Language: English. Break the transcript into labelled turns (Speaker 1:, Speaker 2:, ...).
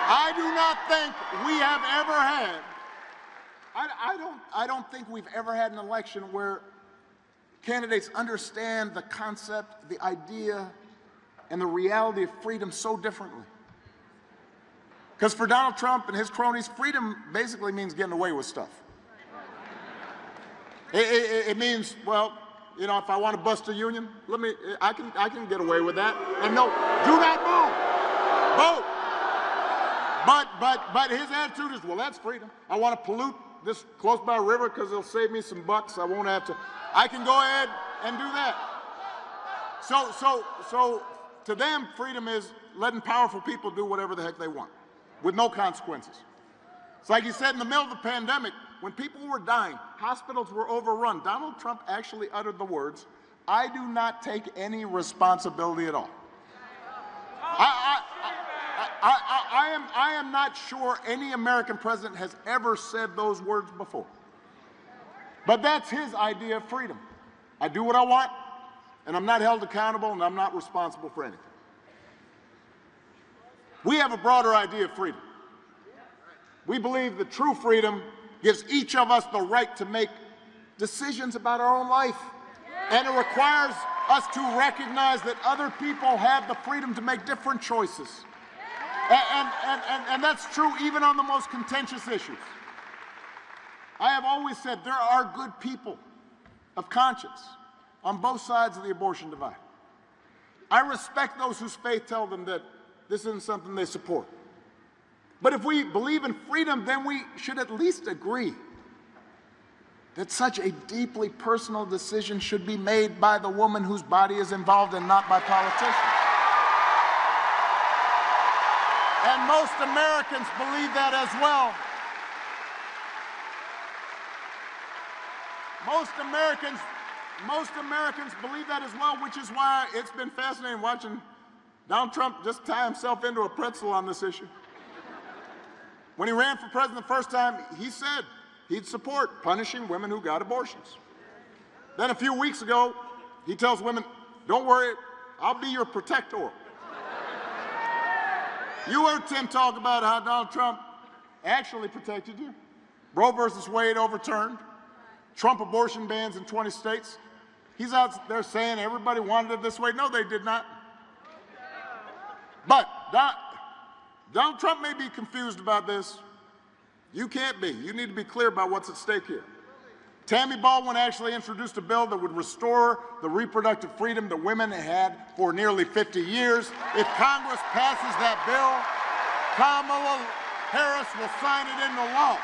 Speaker 1: I do not think we have ever had, I don't think we've ever had an election where candidates understand the concept, the idea, and the reality of freedom so differently. Because for Donald Trump and his cronies, freedom basically means getting away with stuff. It means, well, you know, if I want to bust a union, I can get away with that. And no, do not move. Vote. But his attitude is, well, that's freedom. I want to pollute this close by river because it'll save me some bucks. I won't have to. I can go ahead and do that. So to them, freedom is letting powerful people do whatever the heck they want with no consequences. It's like he said in the middle of the pandemic, when people were dying, hospitals were overrun. Donald Trump actually uttered the words, "I do not take any responsibility at all." I am not sure any American president has ever said those words before. But that's his idea of freedom. I do what I want, and I'm not held accountable, and I'm not responsible for anything. We have a broader idea of freedom. We believe that true freedom gives each of us the right to make decisions about our own life. And it requires us to recognize that other people have the freedom to make different choices. And that's true even on the most contentious issues. I have always said there are good people of conscience on both sides of the abortion divide. I respect those whose faith tell them that this isn't something they support. But if we believe in freedom, then we should at least agree that such a deeply personal decision should be made by the woman whose body is involved and not by politicians. And most Americans believe that as well. Most Americans believe that as well, which is why it's been fascinating watching Donald Trump just tie himself into a pretzel on this issue. When he ran for president the first time, he said he'd support punishing women who got abortions. Then a few weeks ago, he tells women, don't worry, I'll be your protector. You heard Tim talk about how Donald Trump actually protected you. Roe versus Wade overturned. Trump abortion bans in 20 states. He's out there saying everybody wanted it this way. No, they did not. But Donald Trump may be confused about this. You can't be. You need to be clear about what's at stake here. Tammy Baldwin actually introduced a bill that would restore the reproductive freedom that women had for nearly 50 years. If Congress passes that bill, Kamala Harris will sign it into law.